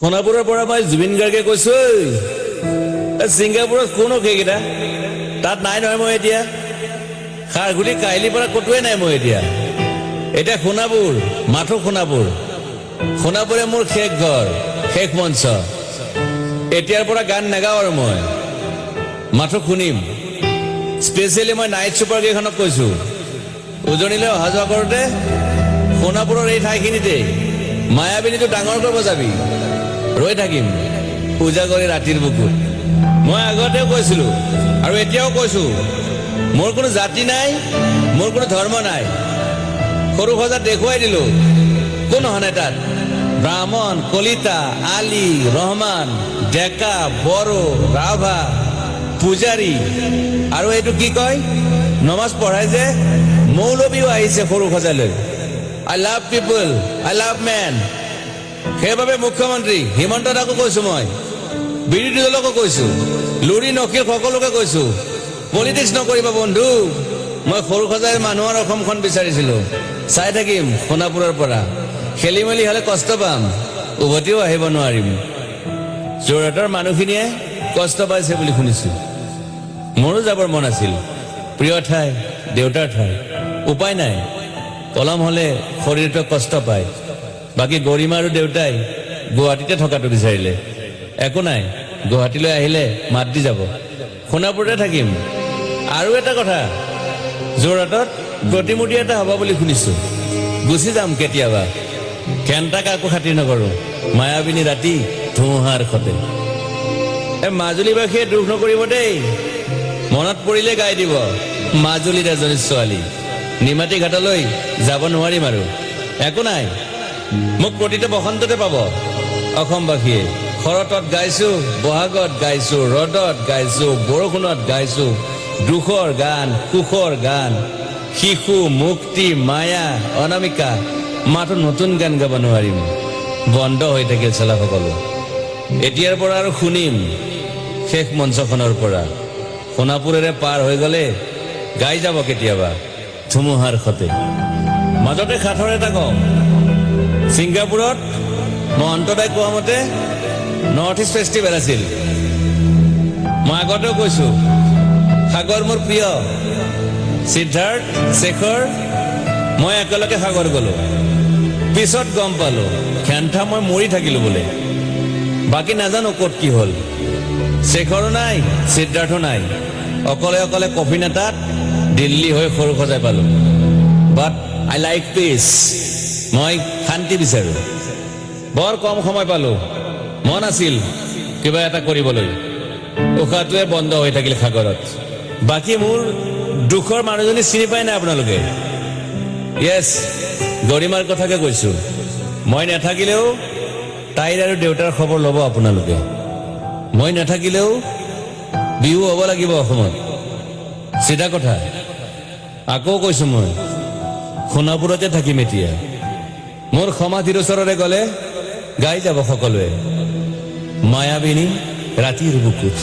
সোণাপুৰৰ পৰা মই জুবিন গাৰ্গে কৈছো ছিংগাপুৰত কোনো কেইকেইটা তাত নাই নহয় মই এতিয়া খাৰঘুলি কাহিলীৰ পৰা কতোৱে নাই মই এতিয়া এতিয়া সোণাপুৰ মাথো সোণাপুৰে মোৰ শেষ ঘৰ শেষ মঞ্চ এতিয়াৰ পৰা গান নাগাওঁ আৰু মই মাথো শুনিম স্পেচিয়েলি মই নাইট ছুপাৰ কেইখনক কৈছো উজনিলৈ অহা যোৱা কৰোঁতে সোণাপুৰৰ এই ঠাইখিনিতে মায়াবিনীটো ডাঙৰকৈ বজাবি ৰৈ থাকিম পূজা কৰি ৰাতিৰ বুকুত মই আগতেও কৈছিলো আৰু এতিয়াও কৈছো মোৰ কোনো জাতি নাই মোৰ কোনো ধৰ্ম নাই সৰু সজাত দেখুৱাই দিলো কোন হনে তাত ব্ৰাহ্মণ কলিতা আলী ৰহমান ডেকা বড়ো ৰাভা পূজাৰী আৰু এইটো কি কয় নমাজ পঢ়াই যে মৌলবীও আহিছে সৰু সজালৈ I love people, I love men. সেইবাবে মুখ্যমন্ত্ৰী হিমন্ত দাকো কৈছো মই বিৰোধী দলকো কৈছো লুৰি নকিল সকলোকে কৈছো পলিটিক্স নকৰিবা বন্ধু মই সৰু সজাই মানুহৰ অসমখন বিচাৰিছিলো চাই থাকিম সোণাপুৰৰ পৰা খেলি মেলি হলে কষ্ট পাম উভতিও আহিব নোৱাৰিম যোৰহাটৰ মানুহখিনিয়ে কষ্ট পাইছে বুলি শুনিছো মোৰো যাবৰ মন আছিল প্ৰিয় ঠাই দেউতাৰ ঠাই উপায় নাই পলম হলে শৰীৰটো কষ্ট পায় বাকি গৰিমা আৰু দেউতাই গুৱাহাটীতে থকাটো বিচাৰিলে একো নাই গুৱাহাটীলৈ আহিলে মাত দি যাব সোণাপুৰতে থাকিম আৰু এটা কথা যোৰহাটত প্ৰতিমূৰ্তি এটা হ'ব বুলি শুনিছো গুচি যাম কেতিয়াবা কেণ্টা কাকো খাতিৰ নকৰো মায়াবিনী ৰাতি ধুমুহাৰ সতে মাজুলীবাসীয়ে দুখ নকৰিব দেই মনত পৰিলে গাই দিব মাজুলীৰ এজনী ছোৱালী নিমাতী ঘাটলৈ যাব নোৱাৰিম আৰু একো নাই মোক প্ৰতিটো বসন্ততে পাব অসমবাসীয়ে শৰতত গাইছো বহাগত গাইছো ৰদত গাইছো বৰষুণত গাইছো দুখৰ গান সুখৰ গান শিশু মুক্তি মায়া অনামিকা মাথো নতুন গান গাব নোৱাৰিম বন্ধ হৈ থাকিল চলা সকলো এতিয়াৰ পৰা আৰু শুনিম শেষ মঞ্চখনৰ পৰা সোণাপুৰেৰে পাৰ হৈ গলে গাই যাব কেতিয়াবা ধুমুহাৰ সতে মাজতে সাঁথৰ এটা কওঁ ছিংগাপুৰত মহন্তদাই কোৱা মতে নৰ্থ ইষ্ট ফেষ্টিভেল আছিল মই আগতেও কৈছো সাগৰ মোৰ প্ৰিয় সিদ্ধাৰ্থ শেখৰ মই একেলগে সাগৰ গলো পিছত গম পালো খেন্থা মই মৰি থাকিলো বোলে বাকী নাজানো ক'ত কি হ'ল শেখৰো নাই সিদ্ধাৰ্থো নাই অকলে অকলে কফি নেতাত দিল্লী হৈ সৰু সজাই পালো বাট আই লাইক পিচ মই শান্তি বিচাৰো বৰ কম সময় পালো মন আছিল কিবা এটা কৰিবলৈ উশাহটোৱে বন্ধ হৈ থাকিল সাগৰত বাকী মোৰ দুখৰ মানুহজনী চিনি পাই নাই আপোনালোকে য়েছ গৰিমাৰ কথাকে কৈছো মই নাথাকিলেও তাইৰ আৰু দেউতাৰ খবৰ ল'ব আপোনালোকে মই নাথাকিলেও বিহু হ'ব লাগিব অসমত চিধা কথা আকৌ কৈছো মই সোণাপুৰতে থাকিম এতিয়া মোৰ সমাধিৰ ওচৰৰে গলে গাই যাব সকলোৱে মায়াবিনী ৰাতিৰ বুকুত